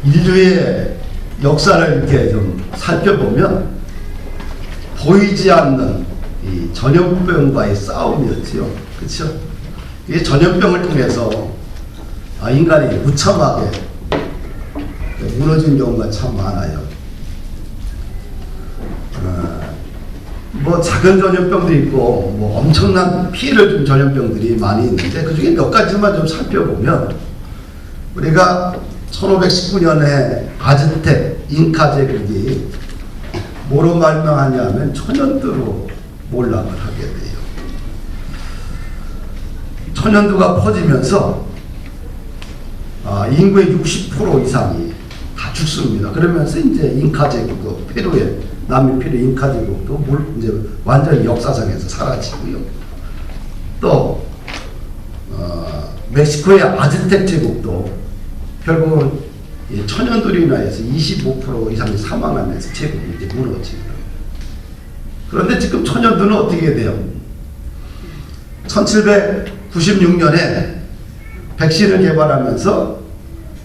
인류의 역사를 이렇게 좀 살펴보면 보이지 않는 이 전염병과의 싸움이었지요. 그렇죠? 이 전염병을 통해서 인간이 무참하게 무너진 경우가 참 많아요. 뭐 작은 전염병도 있고 뭐 엄청난 피해를 준 전염병들이 많이 있는데 그 중에 몇 가지만 좀 살펴보면 우리가 1519년에 아즈텍 잉카 제국이 뭐로 말명하냐면 천연두로 몰락을 하게 돼요. 천연두가 퍼지면서 인구의 60% 이상이 다 죽습니다. 그러면서 이제 잉카 제국도 페루의 남미 페루 잉카 제국도 이제 완전히 역사상에서 사라지고요. 또 멕시코의 아즈텍 제국도 결국은 천연두로 인하여서 25% 이상이 사망하면서 제국이 이제 무너집니다. 그런데 지금 천연두는 어떻게 돼요? 1796년에 백신을 개발하면서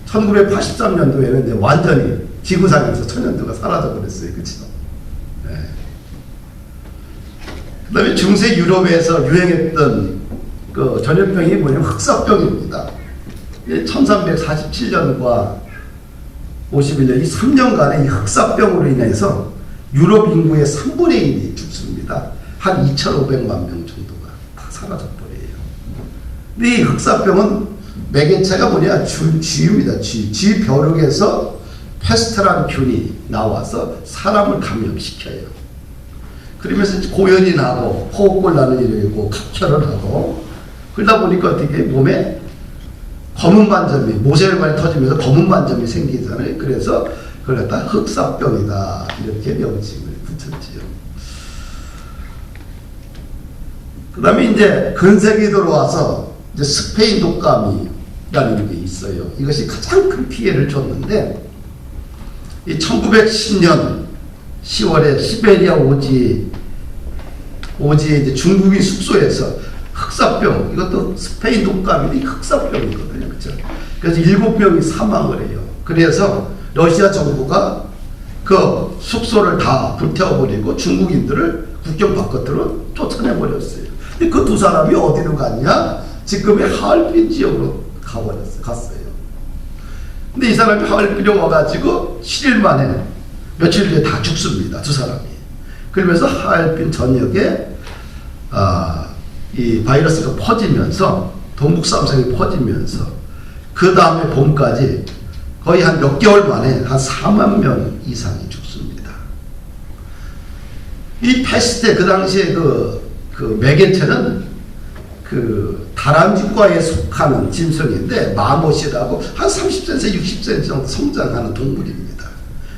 1983년도에는 이제 완전히 지구상에서 천연두가 사라져 버렸어요. 그렇죠? 네. 그 다음에 중세 유럽에서 유행했던 그 전염병이 뭐냐면 흑사병입니다. 1347년과 51년 이 3년간의 이 흑사병으로 인해서 유럽 인구의 3분의 1이 죽습니다. 한 2,500만 명 정도가 다 사라져버려요. 근데 이 흑사병은 매개체가 뭐냐? 쥐입니다. 쥐 벼룩에서 페스트라는 균이 나와서 사람을 감염시켜요. 그러면서 고연이 나고 호흡곤란을 일으키고 각혈을 하고 그러다 보니까 어떻게 몸에 검은 반점이 모세혈관이 터지면서 검은 반점이 생기잖아요. 그래서 그걸 갖다 흑사병이다 이렇게 명칭을 붙였지요. 그 다음에 이제 근세기 들어와서 이제 스페인 독감이라는 게 있어요. 이것이 가장 큰 피해를 줬는데 이 1910년 10월에 시베리아 오지에 이제 중국인 숙소에서 흑사병, 이것도 스페인 독감인데 흑사병이거든요. 그렇죠? 그래서 7명이 사망을 해요. 그래서 러시아 정부가 그 숙소를 다 불태워버리고 중국인들을 국경 바깥으로 쫓아내버렸어요. 근데 그 두 사람이 어디로 갔냐? 지금의 하얼빈 지역으로 갔어요. 근데 이 사람이 하얼빈에 와가지고 7일 만에 며칠 뒤에 다 죽습니다. 두 사람이. 그러면서 하얼빈 전역에 이 바이러스가 퍼지면서 동북삼성이 퍼지면서 그 다음에 봄까지 거의 한 몇 개월 만에 한 4만 명 이상이 죽습니다. 이 패스트 그 당시에 그 매개체는 그 다람쥐과에 속하는 짐승인데 마못이라고 한 30cm, 60cm 정도 성장하는 동물입니다.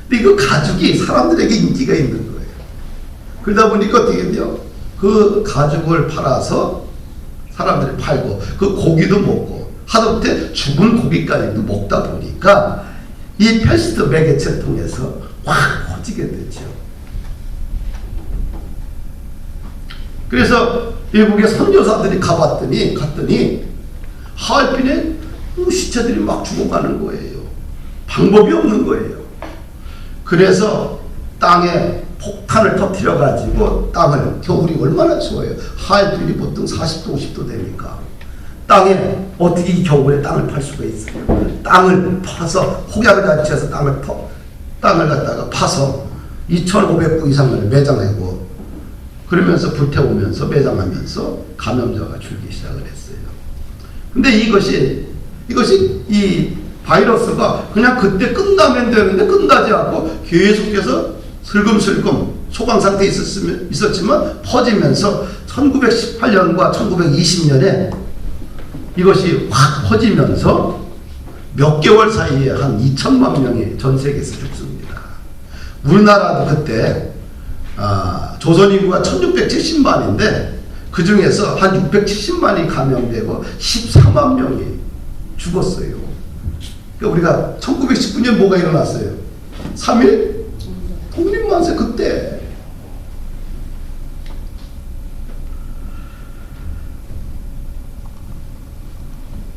근데 이거 가죽이 사람들에게 인기가 있는 거예요. 그러다 보니까 어떻게 돼요? 그 가죽을 팔아서 사람들이 팔고 그 고기도 먹고 하다못해 죽은 고기까지도 먹다 보니까 이 패스트 매개체를 통해서 확 퍼지게 되죠. 그래서 일국의 선교사들이 갔더니 하얼빈에 시체들이 막 죽어가는 거예요. 방법이 없는 거예요. 그래서 땅에 폭탄을 터뜨려 가지고 땅을, 겨울이 얼마나 추워요. 하얼빈이 보통 40도 50도 되니까 땅에 어떻게 이 겨울에 땅을 팔 수가 있어요. 땅을 파서 폭약을 자취해서 땅을 갖다가 파서 2,500구 이상을 매장하고 그러면서 불태우면서 매장하면서 감염자가 줄기 시작을 했어요. 근데 이것이 이 바이러스가 그냥 그때 끝나면 되는데 끝나지 않고 계속해서 슬금슬금 소강 상태에 있었지만 퍼지면서 1918년과 1920년에 이것이 확 퍼지면서 몇 개월 사이에 한 2천만 명이 전 세계에서 죽습니다. 우리나라도 그때 조선 인구가 1670만인데 그 중에서 한 670만이 감염되고 14만 명이 죽었어요. 그러니까 우리가 1919년 뭐가 일어났어요? 3.1 독립만세 그때.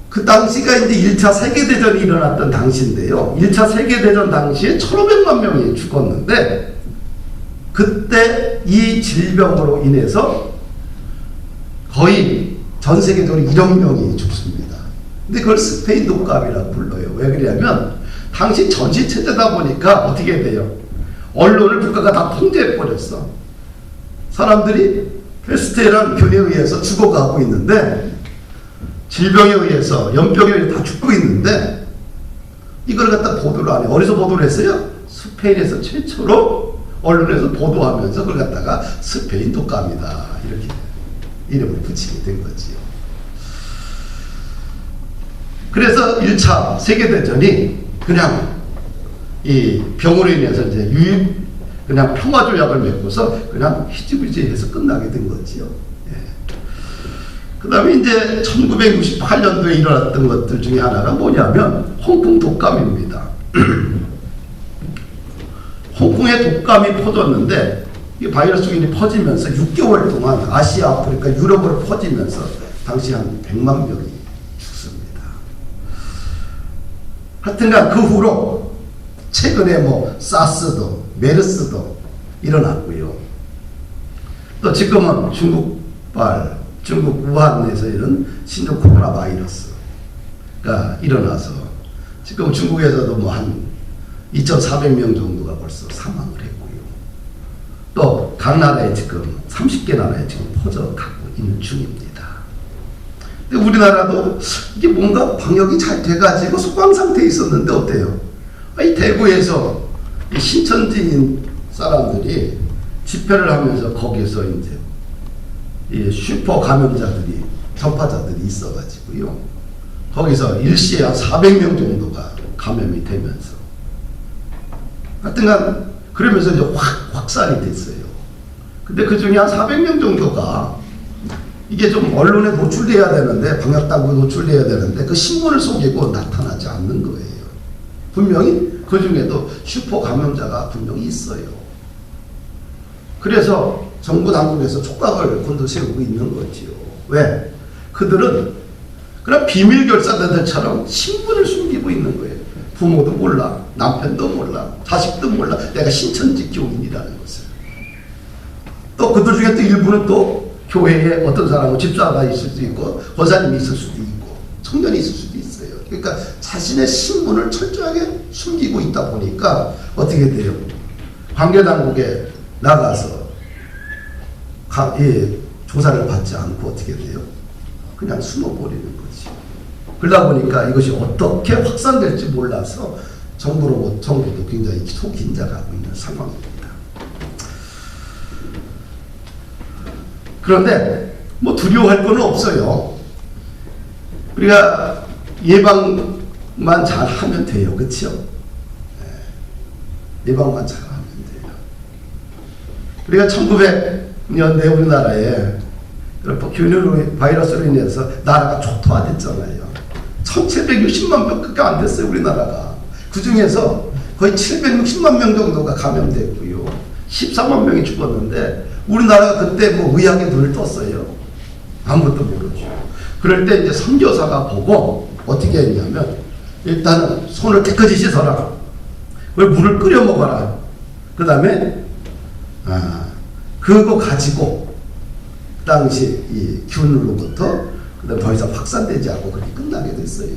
그 당시가 이제 1차 세계대전이 일어났던 당시인데요. 1차 세계대전 당시에 1,500만 명이 죽었는데, 그때 이 질병으로 인해서 거의 전 세계적으로 1억 명이 죽습니다. 근데 그걸 스페인 독감이라고 불러요. 왜 그러냐면, 당시 전시체제다 보니까 어떻게 돼요? 언론을 국가가 다 통제해버렸어. 사람들이 페스트라는 균에 의해서 죽어가고 있는데, 질병에 의해서, 연병에 의해서 다 죽고 있는데, 이걸 갖다 보도를 안 해. 어디서 보도를 했어요? 스페인에서 최초로 언론에서 보도하면서 그걸 갖다가 스페인 독감이다, 이렇게 이름을 붙이게 된 거지요. 그래서 1차 세계대전이 그냥 이 병으로 인해서 이제 그냥 평화조약을 맺고서 그냥 희지부지해서 끝나게 된 거지요. 예. 그 다음에 이제 1968년도에 일어났던 것들 중에 하나가 뭐냐면 홍콩 독감입니다. 홍콩에 독감이 퍼졌는데 이 바이러스균이 퍼지면서 6개월 동안 아시아, 아프리카, 유럽으로 퍼지면서 당시 한 100만 명이 죽습니다. 하여튼간 그 후로 최근에 뭐 사스도 메르스도 일어났고요. 또 지금은 중국 우한에서 이런 신종 코로나 바이러스가 일어나서 지금 중국에서도 뭐 한 2,400명 정도가 벌써 사망을 했고요. 또 각 나라에 지금 30개 나라에 지금 퍼져가고 있는 중입니다. 근데 우리나라도 이게 뭔가 방역이 잘 돼가지고 소강 상태에 있었는데 어때요? 이 대구에서 이 신천지인 사람들이 집회를 하면서 거기서 이제 이 슈퍼 감염자들이, 전파자들이 있어가지고요. 거기서 일시에 한 400명 정도가 감염이 되면서 하여튼간 그러면서 이제 확산이 됐어요. 근데 그 중에 한 400명 정도가 이게 좀 언론에 노출돼야 되는데, 방역당국에 노출돼야 되는데 그 신문을 속이고 나타나지 않는 거예요. 분명히 그 중에도 슈퍼 감염자가 분명히 있어요. 그래서 정부 당국에서 촉각을 곤두세우고 있는 거지요. 왜? 그들은 그런 비밀 결사자들처럼 신분을 숨기고 있는 거예요. 부모도 몰라, 남편도 몰라, 자식도 몰라, 내가 신천지 교인이라는 것을. 또 그들 중에 또 일부는 또 교회에 어떤 사람은 집사가 있을 수도 있고, 권사님이 있을 수도 있고, 청년이 있을 수도 있어요. 그러니까 자신의 신분을 철저하게 숨기고 있다 보니까 어떻게 돼요? 관계당국에 나가서 조사를 받지 않고 어떻게 돼요? 그냥 숨어버리는 거지. 그러다 보니까 이것이 어떻게 확산될지 몰라서 정부도 굉장히 속긴장하고 있는 상황입니다. 그런데 뭐 두려워할 건 없어요. 우리가 예방만 잘 하면 돼요. 그렇죠? 네. 예방만 잘 하면 돼요. 우리가 1900년대 우리나라에 균 바이러스로 인해서 나라가 초토화됐잖아요. 1760만 명밖에 안 됐어요. 우리나라가. 그 중에서 거의 760만 명 정도가 감염됐고요. 14만 명이 죽었는데 우리나라가 그때 뭐 의학에 눈을 떴어요. 아무것도 모르죠. 그럴 때 이제 선교사가 보고 어떻게 했냐면 일단은 손을 깨끗이 씻어라. 물을 끓여 먹어라. 그 다음에 그거 가지고 그 당시 이 균으로부터 그다음 더 이상 확산되지 않고 그렇게 끝나게 됐어요.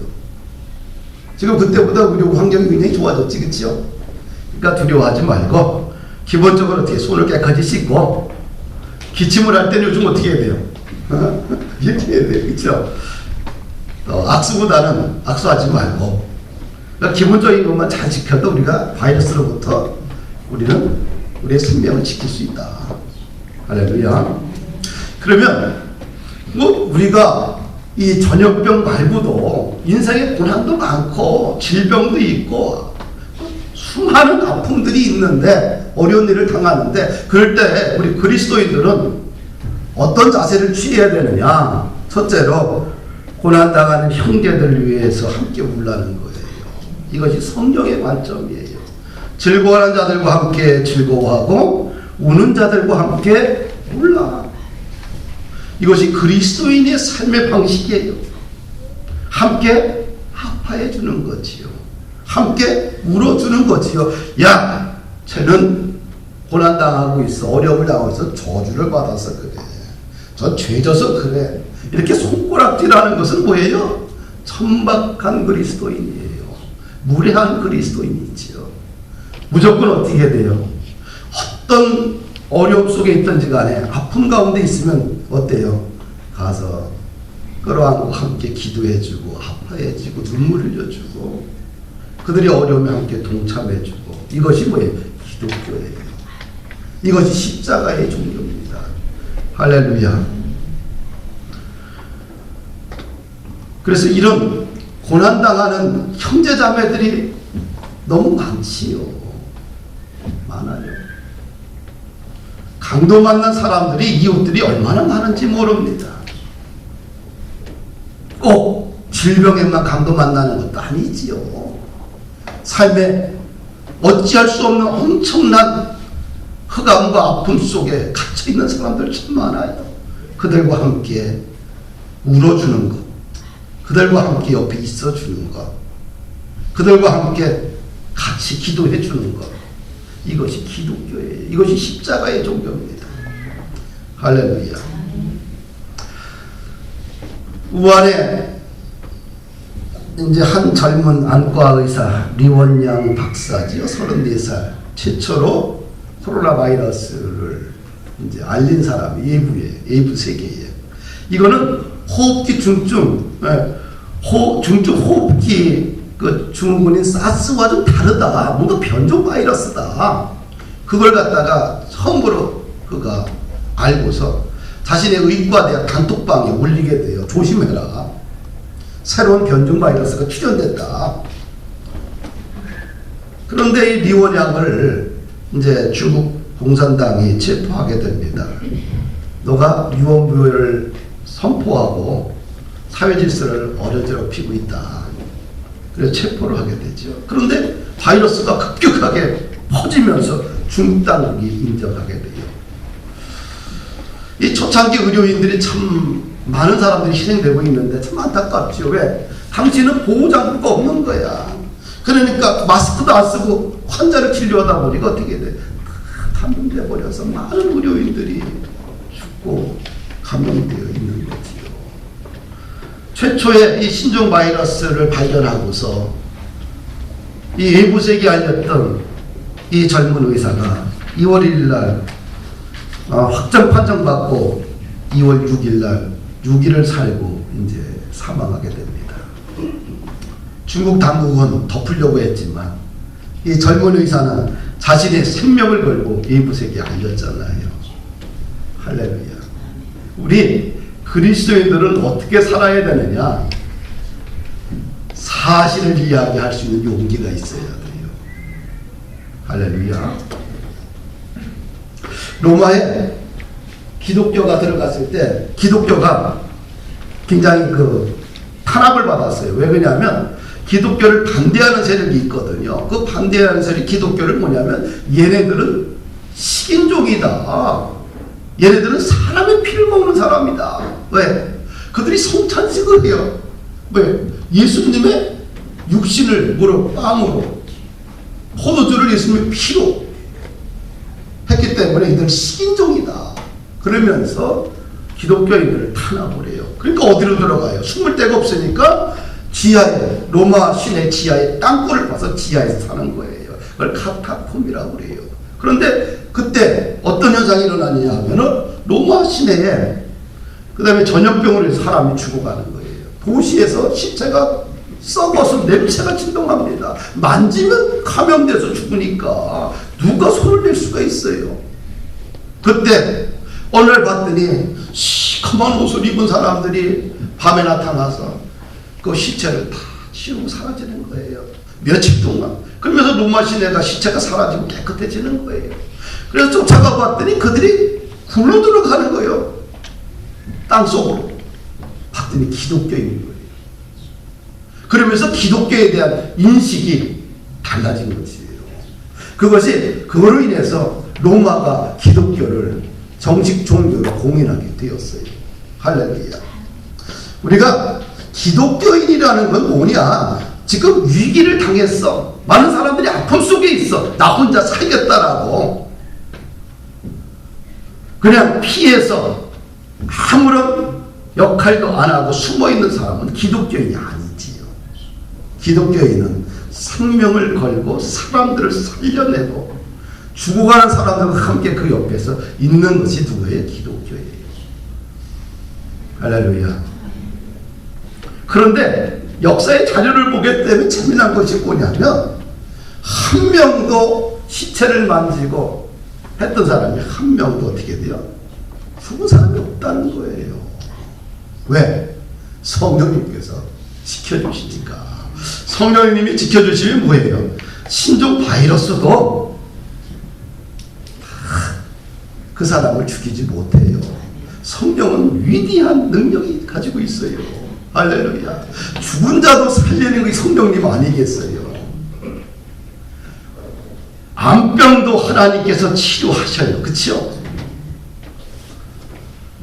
지금 그때보다 우리 환경이 굉장히 좋아졌지, 그렇죠? 그러니까 두려워하지 말고 기본적으로 어떻게 손을 깨끗이 씻고 기침을 할 때는 요즘 어떻게 해야 돼요? 이렇게 해야 돼요, 그렇죠? 악수보다는 악수하지 말고 그러니까 기본적인 것만 잘 지켜도 우리가 바이러스로부터 우리는 우리의 생명을 지킬 수 있다. 할렐루야. 그러면 뭐 우리가 이 전염병 말고도 인생의 고난도 많고 질병도 있고 수많은 아픔들이 있는데 어려운 일을 당하는데 그럴 때 우리 그리스도인들은 어떤 자세를 취해야 되느냐? 첫째로 고난당하는 형제들을 위해서 함께 울라는 거예요. 이것이 성경의 관점이에요. 즐거워하는 자들과 함께 즐거워하고 우는 자들과 함께 울라. 이것이 그리스도인의 삶의 방식이에요. 함께 아파해 주는 거지요. 함께 울어주는 거지요. 야, 쟤는 고난당하고 있어. 어려움을 당하고 있어. 저주를 받아서 그래. 저 죄져서 그래. 이렇게 손가락질하는 것은 뭐예요? 천박한 그리스도인이에요. 무례한 그리스도인이지요. 무조건 어떻게 돼요? 어떤 어려움 속에 있든지 간에 아픔 가운데 있으면 어때요? 가서 끌어안고 함께 기도해주고 아파해주고 눈물 흘려주고 그들이 어려움에 함께 동참해주고 이것이 뭐예요? 기독교예요. 이것이 십자가의 종교입니다. 할렐루야. 그래서 이런 고난당하는 형제자매들이 너무 많지요. 많아요. 강도 만난 사람들이 이웃들이 얼마나 많은지 모릅니다. 꼭 질병에만 강도 만나는 것도 아니지요. 삶에 어찌할 수 없는 엄청난 흑암과 아픔 속에 갇혀있는 사람들 참 많아요. 그들과 함께 울어주는 것, 그들과 함께 옆에 있어주는 것, 그들과 함께 같이 기도해주는 것, 이것이 기독교예요. 이것이 십자가의 종교입니다. 할렐루야. 우한에 이제 한 젊은 안과 의사 리원양 박사지요. 34살 최초로 코로나 바이러스를 이제 알린 사람이 외부 세계에. 이거는 호흡기 중증, 중증 호흡기 그 증후군인 사스와 좀 다르다. 뭔가 변종 바이러스다. 그걸 갖다가 처음으로 그가 알고서 자신의 의과대학 단톡방에 올리게 돼요. 조심해라. 새로운 변종 바이러스가 출현됐다. 그런데 이 리원양을 이제 중국 공산당이 체포하게 됩니다. 너가 유언부여를 선포하고 사회 질서를 어려지럽히고 있다. 그래서 체포를 하게 되죠. 그런데 바이러스가 급격하게 퍼지면서 중국 당국이 인정하게 돼요. 이 초창기 의료인들이 참 많은 사람들이 희생되고 있는데 참 안타깝죠. 왜? 당신은 보호장구가 없는 거야. 그러니까 마스크도 안 쓰고 환자를 진료하다 보니까 어떻게 돼? 감염돼 버려서 많은 의료인들이 죽고 감염되어 있는 거지요. 최초의 이 신종 바이러스를 발견하고서 이 외부세계에 알렸던 이 젊은 의사가 2월 1일 날 확정 판정받고 2월 6일 날 6일을 살고 이제 사망하게 됩니다. 중국 당국은 덮으려고 했지만 이 젊은 의사는 자신의 생명을 걸고 외부세계에 알렸잖아요. 할렐루야. 우리 그리스도인들은 어떻게 살아야 되느냐? 사실을 이야기할 수 있는 용기가 있어야 돼요. 할렐루야. 로마에 기독교가 들어갔을 때 기독교가 굉장히 탄압을 받았어요. 왜 그러냐면 기독교를 반대하는 세력이 있거든요. 그 반대하는 세력이 기독교를 뭐냐면 얘네들은 식인종이다. 얘네들은 사람의 피를 먹는 사람이다. 왜? 그들이 성찬식을 해요. 왜? 예수님의 육신을 빵으로 포도주를 예수님의 피로 했기 때문에 이들은 식인종이다. 그러면서 기독교인들을 탄압을 해요. 그러니까 어디로 들어가요? 숨을 데가 없으니까 지하에, 로마 시내 지하에 땅굴을 파서 지하에서 사는 거예요. 그걸 카타콤이라고 그래요. 그런데 그때 어떤 현상이 일어나느냐 하면은 로마 시내에 그 다음에 전염병으로 해서 사람이 죽어가는 거예요. 도시에서 시체가 썩어서 냄새가 진동합니다. 만지면 감염돼서 죽으니까 누가 손을 댈 수가 있어요. 그때 어느 날 봤더니 시커먼 옷을 입은 사람들이 밤에 나타나서 그 시체를 다 치우고 사라지는 거예요. 며칠 동안. 그러면서 로마 시내가 시체가 사라지고 깨끗해지는 거예요. 그래서 쫓아가 봤더니 그들이 굴러 들어가는 거예요. 땅속으로. 봤더니 기독교인 거예요. 그러면서 기독교에 대한 인식이 달라진 것이에요. 그것으로 인해서 로마가 기독교를 정식 종교로 공인하게 되었어요. 할렐루야. 우리가 기독교인이라는 건 뭐냐? 지금 위기를 당했어. 많은 사람들이 아픔 속에 있어. 나 혼자 살겠다라고. 그냥 피해서 아무런 역할도 안 하고 숨어있는 사람은 기독교인이 아니지요. 기독교인은 생명을 걸고 사람들을 살려내고 죽어가는 사람들과 함께 그 옆에서 있는 것이 누구예요? 기독교예요. 할렐루야. 그런데 역사의 자료를 보게 되면 재미난 것이 뭐냐면 한 명도 시체를 만지고 했던 사람이 한 명도 어떻게 돼요? 죽은 사람이 없다는 거예요. 왜? 성령님께서 지켜주시니까. 성령님이 지켜주시면 뭐예요? 신종 바이러스도 그 사람을 죽이지 못해요. 성령은 위대한 능력이 가지고 있어요. 할렐루야. 죽은 자도 살리는 게 성령님 아니겠어요? 암병도 하나님께서 치료하셔요. 그렇죠?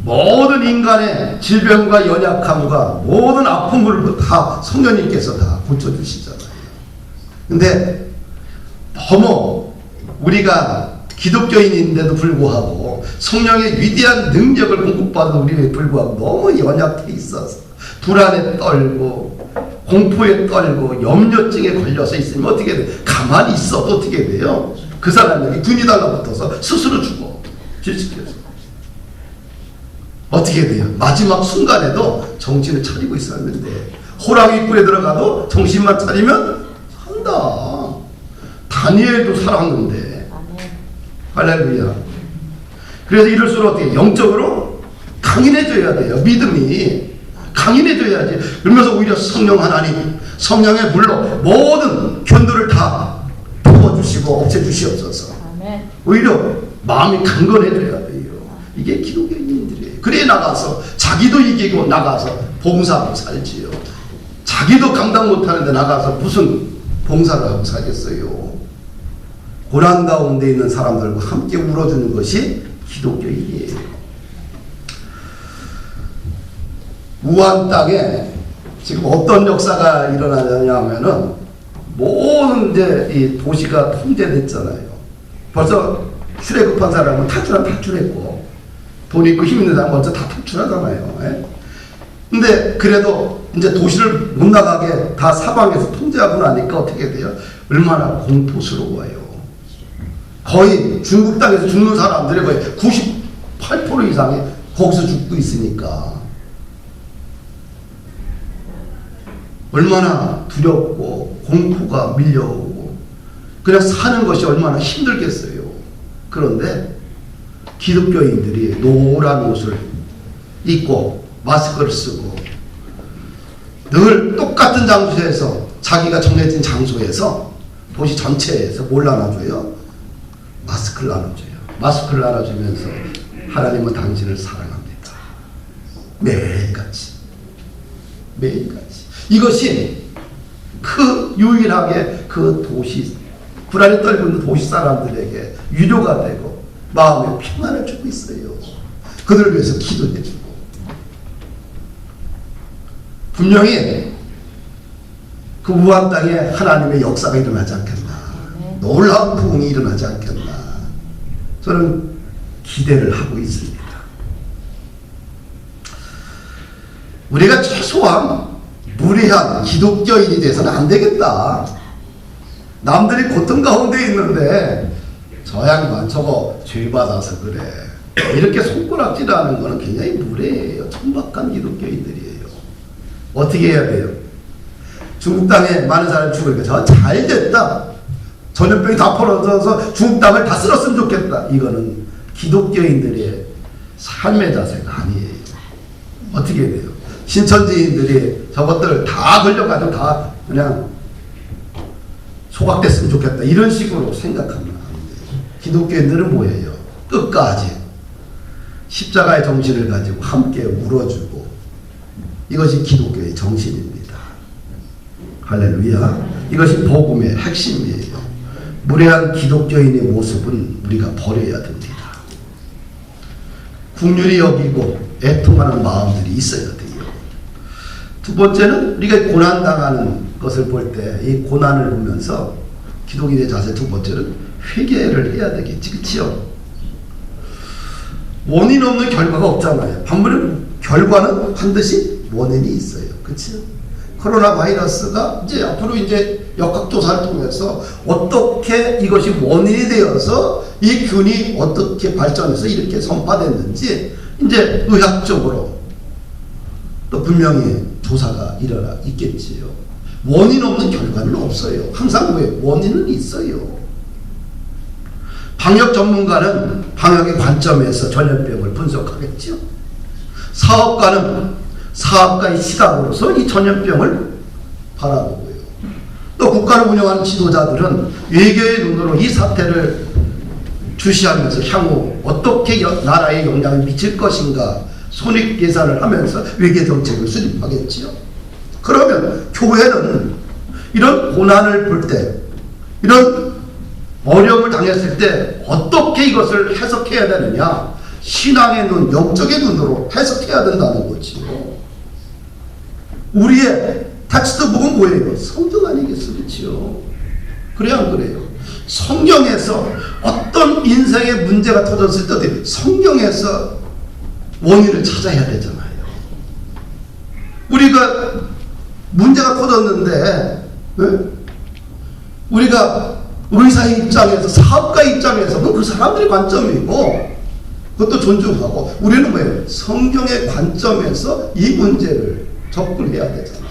모든 인간의 질병과 연약함과 모든 아픔을 다 성령님께서 다 고쳐주시잖아요. 근데 너무 우리가 기독교인인데도 불구하고 성령의 위대한 능력을 공급받은 우리에 불구하고 너무 연약해 있어서 불안에 떨고 공포에 떨고 염려증에 걸려서 있으면 어떻게 돼요? 가만히 있어도 어떻게 돼요? 그 사람에게 균이 달라붙어서 스스로 죽어. 질식해서. 어떻게 돼요? 마지막 순간에도 정신을 차리고 있었는데 호랑이 뿔에 들어가도 정신만 차리면 산다. 다니엘도 살았는데. 할렐루야. 그래서 이럴수록 어떻게 영적으로 강인해져야 돼요. 믿음이 강인해져야지. 그러면서 오히려 성령 하나님, 성령의 불로 모든 견도를 다 풀어주시고 없애주시옵소서. 오히려 마음이 강건해져야 돼요. 이게 기독교인들이에요. 그래 나가서 자기도 이기고 나가서 봉사하고 살지요. 자기도 감당 못하는데 나가서 무슨 봉사를 하고 살겠어요. 고난 가운데 있는 사람들과 함께 울어주는 것이 기독교인이에요. 우한 땅에 지금 어떤 역사가 일어나냐 하면은 모든 이제 이 도시가 통제됐잖아요. 벌써 출애굽한 사람은 탈출했고 돈 있고 힘 있는 사람은 벌써 다 탈출하잖아요. 예? 근데 그래도 이제 도시를 못 나가게 다 사방에서 통제하고 나니까 어떻게 돼요? 얼마나 공포스러워요. 거의 중국 땅에서 죽는 사람들의 거의 98% 이상이 거기서 죽고 있으니까 얼마나 두렵고 공포가 밀려오고 그냥 사는 것이 얼마나 힘들겠어요. 그런데 기독교인들이 노란 옷을 입고 마스크를 쓰고 늘 똑같은 장소에서 자기가 정해진 장소에서 도시 전체에서 뭘 나눠줘요? 마스크를 나눠줘요. 마스크를 나눠주면서 하나님은 당신을 사랑합니다. 매일같이. 매일같이. 이것이 그 유일하게 그 도시, 불안에 떨고 있는 도시 사람들에게 위로가 되고 마음에 평안을 주고 있어요. 그들을 위해서 기도해주고. 분명히 그 우한 땅에 하나님의 역사가 일어나지 않겠나. 놀라운 부흥이 일어나지 않겠나. 저는 기대를 하고 있습니다. 우리가 최소한 무례한 기독교인이 돼서는 안 되겠다. 남들이 고통 가운데 있는데 저 양반 저거 죄 받아서 그래. 이렇게 손가락질하는 거는 굉장히 무례해요. 천박한 기독교인들이에요. 어떻게 해야 돼요? 중국 땅에 많은 사람이 죽으니까 저 잘 됐다. 전염병이 다 벌어져서 중국 땅을 다 쓸었으면 좋겠다. 이거는 기독교인들의 삶의 자세가 아니에요. 어떻게 해야 돼요? 신천지인들이 저것들 다 걸려가지고 다 그냥 소각됐으면 좋겠다. 이런 식으로 생각하면 안 돼요. 기독교인들은 뭐예요? 끝까지 십자가의 정신을 가지고 함께 울어주고 이것이 기독교의 정신입니다. 할렐루야. 이것이 복음의 핵심이에요. 무례한 기독교인의 모습은 우리가 버려야 됩니다. 긍휼히 여기고 애통하는 마음들이 있어야 돼요. 두 번째는 우리가 고난당하는 것을 볼 때 이 고난을 보면서 기독인의 자세 두 번째는 회개를 해야 되겠지. 그치요? 원인 없는 결과가 없잖아요. 반면에 결과는 반드시 원인이 있어요. 그치요? 코로나 바이러스가 이제 앞으로 이제 역학조사를 통해서 어떻게 이것이 원인이 되어서 이 균이 어떻게 발전해서 이렇게 전파됐는지 이제 의학적으로 또 분명히 조사가 일어나 있겠지요. 원인 없는 결과는 없어요. 항상 왜? 원인은 있어요. 방역 전문가는 방역의 관점에서 전염병을 분석하겠죠. 사업가는 사업가의 시각으로서 이 전염병을 바라보고요. 또 국가를 운영하는 지도자들은 외교의 눈으로 이 사태를 주시하면서 향후 어떻게 나라에 영향을 미칠 것인가 손익 계산을 하면서 외교 정책을 수립하겠지요. 그러면 교회는 이런 고난을 볼 때, 이런 어려움을 당했을 때 어떻게 이것을 해석해야 되느냐? 신앙의 눈, 영적의 눈으로 해석해야 된다는 거지요. 우리의 텍스트북은 뭐예요? 성경 아니겠습니까? 그래 안 그래요? 성경에서 어떤 인생의 문제가 터졌을 때 성경에서 원인을 찾아야 되잖아요. 우리가 문제가 터졌는데 우리가 의사의 입장에서 사업가의 입장에서는 그 사람들의 관점이고 그것도 존중하고 우리는 뭐예요? 성경의 관점에서 이 문제를 접근해야 되잖아요.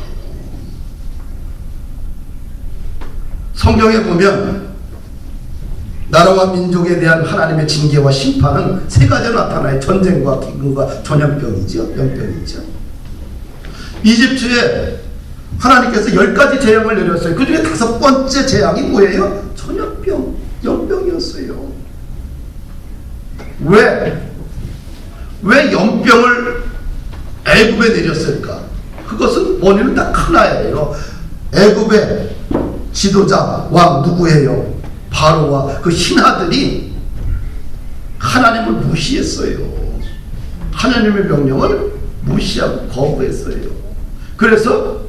성경에 보면 나라와 민족에 대한 하나님의 징계와 심판은 세 가지로 나타나요. 전쟁과 기근과 전염병이죠. 연병이죠. 이집트에 하나님께서 10가지 재앙을 내렸어요. 그 중에 5번째 재앙이 뭐예요? 전염병, 연병이었어요. 왜 연병을 애굽에 내렸을까? 그것은 원인은 딱 하나예요. 애굽의 지도자 왕 누구예요? 바로와 그 신하들이 하나님을 무시했어요. 하나님의 명령을 무시하고 거부했어요. 그래서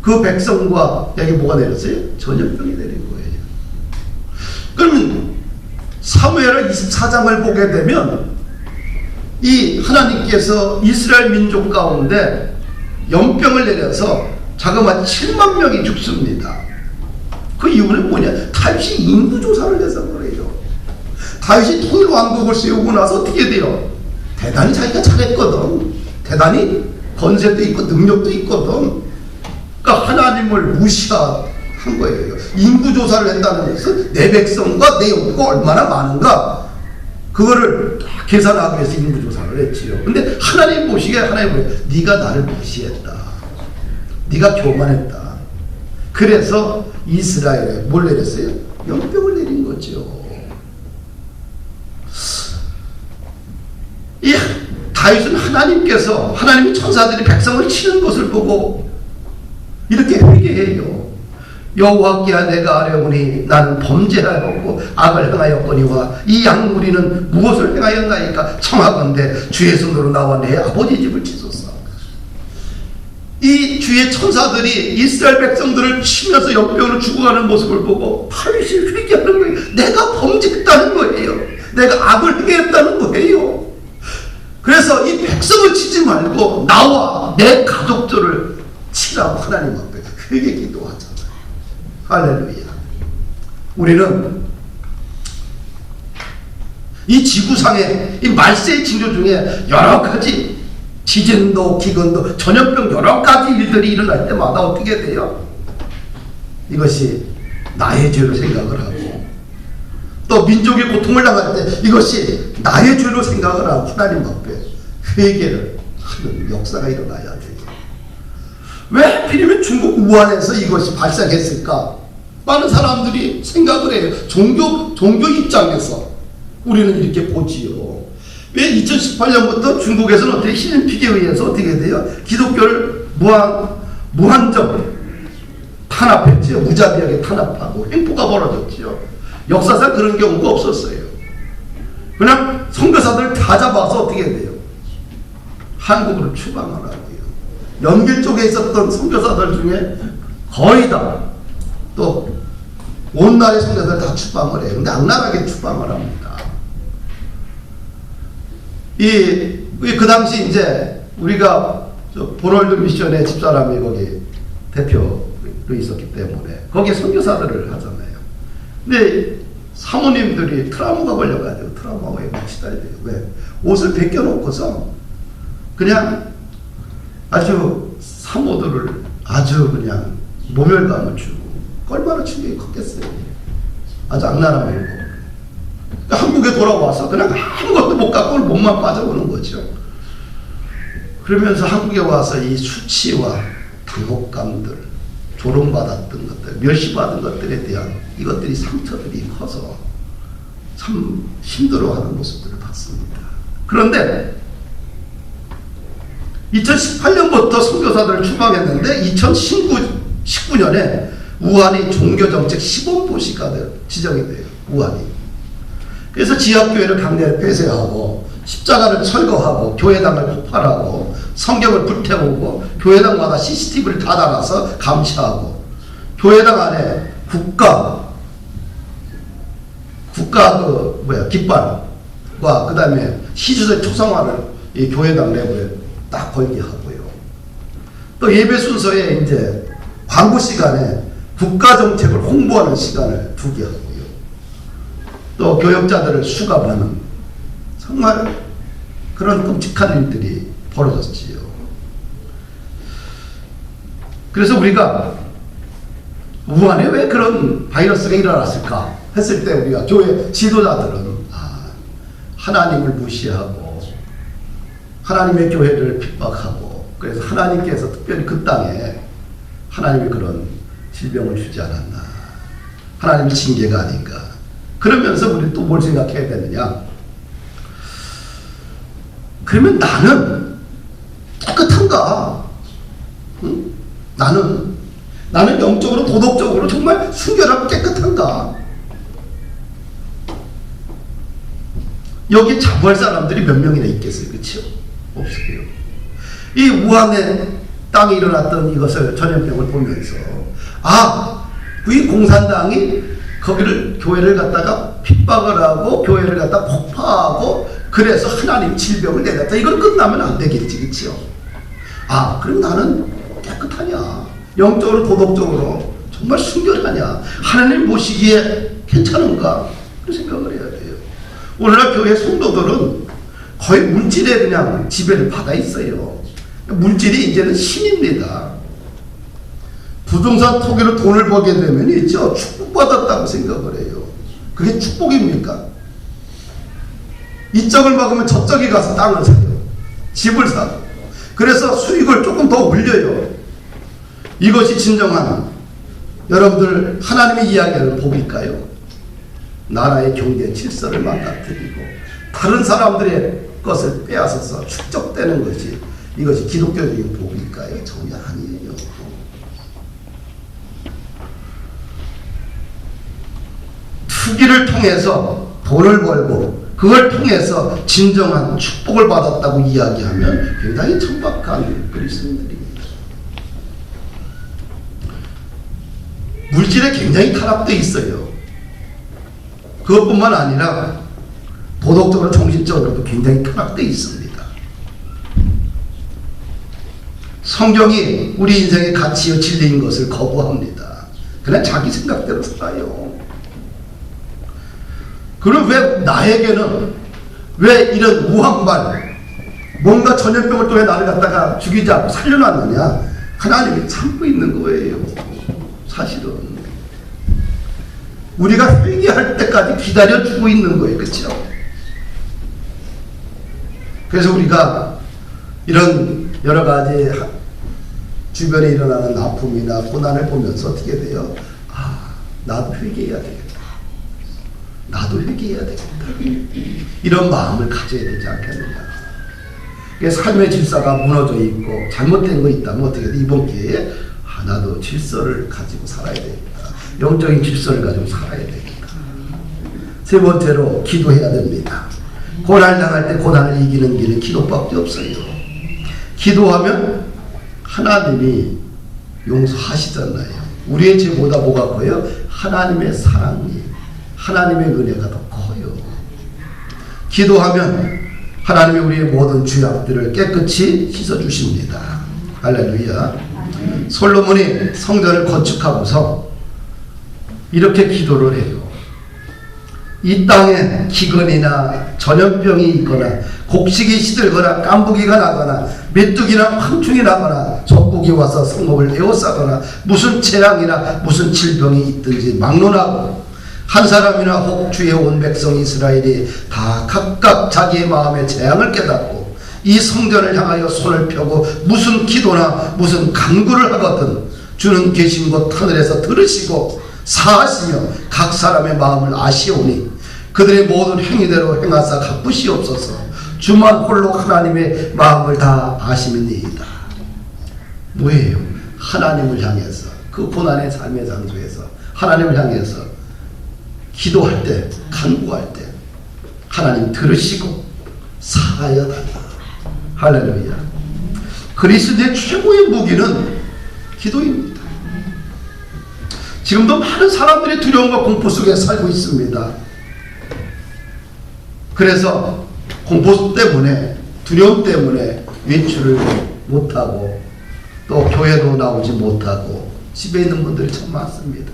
그 백성과 여기 뭐가 내렸어요? 전염병이 내린 거예요. 그러면 사무엘하 24장을 보게 되면 이 하나님께서 이스라엘 민족 가운데 연병을 내려서 자그마치 7만 명이 죽습니다. 그 이유는 뭐냐? 다윗이 인구조사를 해서 그래요. 다윗이 통일왕국을 세우고 나서 어떻게 돼요? 대단히 자기가 잘했거든. 대단히 권세도 있고 능력도 있거든. 그러니까 하나님을 무시한 거예요. 인구조사를 한다는 것은 내 백성과 내 영토가 얼마나 많은가 그거를 계산하기 위해서 인구조사를 했지요. 근데 하나님 보시기에 하나님 네가 나를 무시했다. 네가 교만했다. 그래서 이스라엘에 뭘 내렸어요? 연병을 내린 거죠. 이 다윗은 하나님께서 하나님의 천사들이 백성을 치는 것을 보고 이렇게 회개해요. 여호와께 내가 아뢰오니 나는 범죄하였고 악을 행하였거니와 이 양무리는 무엇을 행하였나이까? 청하건대 주의 손으로 나와 내 아버지 집을 치소서. 이 주의 천사들이 이스라엘 백성들을 치면서 연병으로 죽어가는 모습을 보고 다윗이 회개하는 거예요. 내가 범죄했다는 거예요. 내가 악을 행했다는 거예요. 그래서 이 백성을 치지 말고 나와 내 가족들을 치라고 하나님 앞에 회개 기도하잖아요. 할렐루야. 우리는 이 지구상의 이 말세의 징조 중에 여러 가지 지진도 기근도 전염병 여러 가지 일들이 일어날 때마다 어떻게 돼요? 이것이 나의 죄로 생각을 하고 또 민족의 고통을 당할 때 이것이 나의 죄로 생각을 하고 하나님 앞에 회개를 하는 역사가 일어나야 돼요. 왜 하필이면 중국 우한에서 이것이 발생했을까? 많은 사람들이 생각을 해요. 종교 입장에서 우리는 이렇게 보지요. 왜 2018년부터 중국에서는 어떻게 시진핑에 의해서 어떻게 돼요? 기독교를 무한정 탄압했지요. 무자비하게 탄압하고 횡포가 벌어졌지요. 역사상 그런 경우가 없었어요. 그냥 선교사들 다 잡아서 어떻게 돼요? 한국으로 추방하라고요. 연길 쪽에 있었던 선교사들 중에 거의 다 또 온 나라의 선교사들 다 추방을 해요. 근데 악랄하게 추방을 합니다. 그 당시 이제 우리가 보널드 미션의 집사람이 거기 대표로 있었기 때문에 거기에 선교사들을 하잖아요. 근데 사모님들이 트라우마가 걸려가지고 트라우마에 막 시달려요. 왜? 옷을 벗겨놓고서 그냥 아주 사모들을 아주 그냥 모멸감을 주고 얼마나 충격이 컸겠어요. 아주 악랄한 말고. 한국에 돌아와서 그냥 아무것도 못 갖고 몸만 빠져오는 거죠. 그러면서 한국에 와서 이 수치와 당혹감들, 조롱받았던 것들, 멸시받은 것들에 대한 이것들이 상처들이 커서 참 힘들어하는 모습들을 봤습니다. 그런데 2018년부터 선교사들을 추방했는데 2019년에 우한이 종교정책 시범도시가 지정이 돼요. 우한이. 그래서 지역교회를 강제 폐쇄하고 십자가를 철거하고 교회당을 폭발하고 성경을 불태우고 교회당마다 CCTV를 다 달아서 감시하고 교회당 안에 국가 깃발과 그 다음에 시주의 초상화를 이 교회당 내부에 딱 걸게 하고요. 또 예배 순서에 이제 광고 시간에 국가 정책을 홍보하는 시간을 두게 하고요. 또 교역자들을 수갑하는 정말 그런 끔찍한 일들이 벌어졌지요. 그래서 우리가 우한에 왜 그런 바이러스가 일어났을까 했을 때 우리가 교회 지도자들은 하나님을 무시하고 하나님의 교회를 핍박하고 그래서 하나님께서 특별히 그 땅에 하나님이 그런 질병을 주지 않았나, 하나님의 징계가 아닌가. 그러면서 우리 또 뭘 생각해야 되느냐, 그러면 나는 깨끗한가? 응? 나는 영적으로 도덕적으로 정말 순결하고 깨끗한가? 여기 자부할 사람들이 몇 명이나 있겠어요? 그렇죠? 없어요. 이 우한의 땅에 일어났던 이것을 전염병을 보면서 이 공산당이 거기를 교회를 갖다가 핍박을 하고 교회를 갖다 폭파하고 그래서 하나님 질병을 내렸다. 이건 끝나면 안 되겠지, 그렇죠? 그럼 나는 깨끗하냐? 영적으로 도덕적으로 정말 순결하냐? 하나님 보시기에 괜찮은가? 그 생각을 해야 돼요. 오늘날 교회 성도들은 거의 물질에 그냥 지배를 받아 있어요. 물질이 이제는 신입니다. 부동산 토기로 돈을 벌게 되면 있죠. 축복받았다고 생각을 해요. 그게 축복입니까? 이쪽을 막으면 저쪽에 가서 땅을 사요. 집을 사고. 그래서 수익을 조금 더 올려요. 이것이 진정한 여러분들 하나님의 이야기하는 복일까요? 나라의 경제 질서를 망가뜨리고 다른 사람들의 것을 빼앗아서 축적되는 것이 이것이 기독교적인 복일까요? 전혀 아니에요. 투기를 통해서 돈을 벌고 그걸 통해서 진정한 축복을 받았다고 이야기하면 굉장히 천박한 그리스도인들입니다. 물질에 굉장히 타락되어 있어요. 그것뿐만 아니라 도덕적으로 정신적으로도 굉장히 타락되어 있습니다. 성경이 우리 인생의 가치와 진리인 것을 거부합니다. 그냥 자기 생각대로 살아요. 그럼 왜 나에게는 왜 이런 우한발 뭔가 전염병을 통해 나를 갖다가 죽이지 않고 살려놨느냐? 하나님이 참고 있는 거예요. 사실은 우리가 회개할 때까지 기다려주고 있는 거예요. 그렇죠? 그래서 우리가 이런 여러 가지 주변에 일어나는 아픔이나 고난을 보면서 어떻게 돼요? 나도 회개해야 되겠다. 나도 회개해야 되겠다. 이런 마음을 가져야 되지 않겠느냐. 삶의 질서가 무너져 있고 잘못된 거 있다면 어떻게 돼? 이번 기회에 나도 질서를 가지고 살아야 되겠다. 영적인 질서를 가지고 살아야 되겠다. 세 번째로 기도해야 됩니다. 고난 당할 때 고난을 이기는 길은 기도밖에 없어요. 기도하면 하나님이 용서하시잖아요. 우리의 죄보다 뭐가 커요? 하나님의 사랑이, 하나님의 은혜가 더 커요. 기도하면 하나님이 우리의 모든 죄악들을 깨끗이 씻어주십니다. 할렐루야. 솔로몬이 성전을 건축하고서 이렇게 기도를 해요. 이 땅에 기근이나 전염병이 있거나 곡식이 시들거나 깐부기가 나거나 메뚜기나 황충이 나거나 적국이 와서 성읍을 에워싸거나 무슨 재앙이나 무슨 질병이 있든지 막론하고 한 사람이나 혹 주의 온 백성 이스라엘이 다 각각 자기의 마음의 재앙을 깨닫고 이 성전을 향하여 손을 펴고 무슨 기도나 무슨 간구를 하거든 주는 계신 곳 하늘에서 들으시고 사하시며 각 사람의 마음을 아시오니 그들의 모든 행위대로 행하사 갚으시옵소서. 주만 홀로 하나님의 마음을 다 아심이니이다. 뭐예요? 하나님을 향해서 그 고난의 삶의 장소에서 하나님을 향해서 기도할 때, 간구할 때 하나님 들으시고 사하여 달라. 할렐루야. 그리스도의 최고의 무기는 기도입니다. 지금도 많은 사람들이 두려움과 공포 속에 살고 있습니다. 그래서 공포 때문에, 두려움 때문에 외출을 못하고 또 교회도 나오지 못하고 집에 있는 분들이 참 많습니다.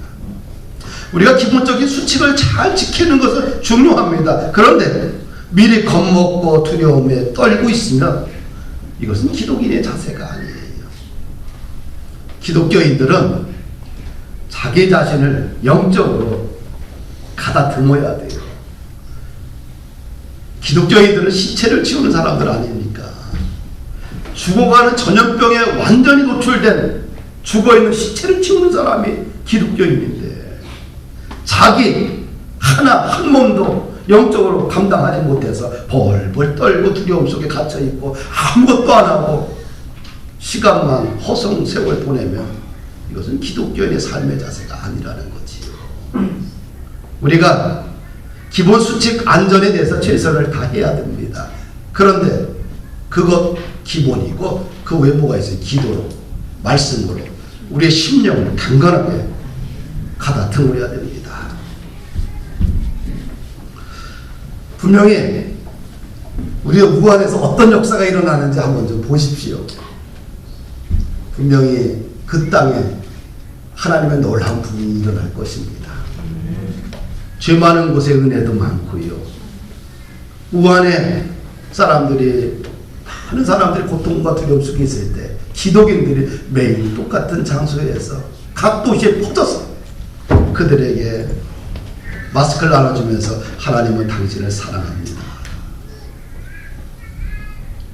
우리가 기본적인 수칙을 잘 지키는 것은 중요합니다. 그런데 미리 겁먹고 두려움에 떨고 있으면 이것은 기독인의 자세가 아니에요. 기독교인들은 자기 자신을 영적으로 가다듬어야 돼요. 기독교인들은 시체를 치우는 사람들 아닙니까? 죽어가는 전염병에 완전히 노출된 죽어있는 시체를 치우는 사람이 기독교인인데 자기 한 몸도 영적으로 감당하지 못해서 벌벌 떨고 두려움 속에 갇혀있고 아무것도 안 하고 시간만 허송 세월 보내면 이것은 기독교인의 삶의 자세가 아니라는 거지요. 우리가 기본 수칙 안전에 대해서 최선을 다해야 됩니다. 그런데 그것 기본이고 그 외에 뭐가 있어요? 기도로, 말씀으로 우리의 심령을 강건하게 가다듬어야 됩니다. 분명히 우리의 우 안에서 어떤 역사가 일어나는지 한번 좀 보십시오. 분명히 그 땅에 하나님의 놀라운 부흥이 일어날 것입니다. 죄 많은 곳에 은혜도 많고요. 우 안에 사람들이, 많은 사람들이 고통과 두려움 속에 있을 때 기독인들이 매일 똑같은 장소에서 각 도시에 퍼져서 그들에게 마스크를 나눠주면서 하나님은 당신을 사랑합니다.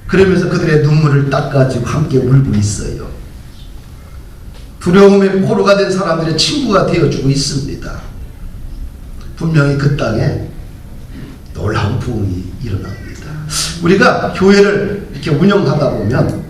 그러면서 그들의 눈물을 닦아주고 함께 울고 있어요. 두려움의 포로가 된 사람들의 친구가 되어주고 있습니다. 분명히 그 땅에 놀라운 부흥이 일어납니다. 우리가 교회를 이렇게 운영하다 보면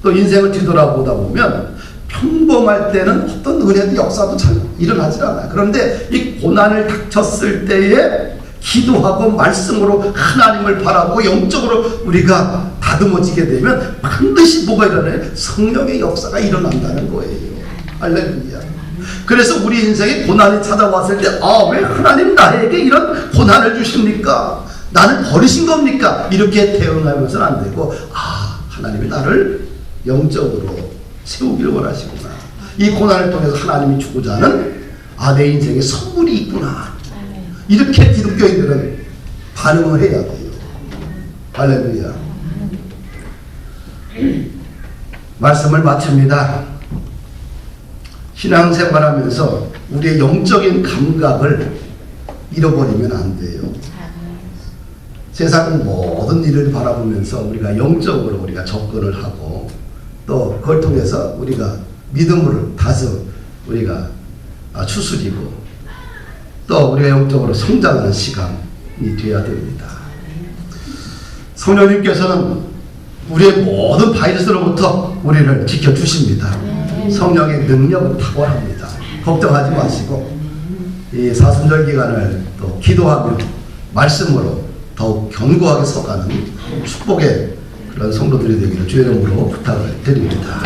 또 인생을 뒤돌아보다 보면 평범할 때는 어떤 은혜도 역사도 잘 일어나질 않아요. 그런데 이 고난을 닥쳤을 때에 기도하고 말씀으로 하나님을 바라고 영적으로 우리가 다듬어지게 되면 반드시 뭐가 일어나요? 성령의 역사가 일어난다는 거예요. 할렐루야. 그래서 우리 인생에 고난이 찾아왔을 때 왜 하나님 나에게 이런 고난을 주십니까? 나는 버리신 겁니까? 이렇게 대응하면서는 안 되고 하나님이 나를 영적으로 세우기를 원하시구나. 이 고난을 통해서 하나님이 주고자 하는 내 인생에 선물이 있구나. 이렇게 기독교인들은 반응을 해야 돼요. 할렐루야. 말씀을 마칩니다. 신앙생활하면서 우리의 영적인 감각을 잃어버리면 안 돼요. 세상 모든 일을 바라보면서 우리가 영적으로 우리가 접근을 하고 또 그걸 통해서 우리가 믿음으로 다소 우리가 추스리고 또 우리가 영적으로 성장하는 시간이 되어야 됩니다. 성령님께서는 우리의 모든 바이러스로부터 우리를 지켜주십니다. 성령의 능력은 탁월합니다. 걱정하지 마시고 이 사순절 기간을 또 기도하며 말씀으로 더욱 견고하게 서가는 축복의 그런 성도들이 되기를 주의 이름으로 부탁을 드립니다.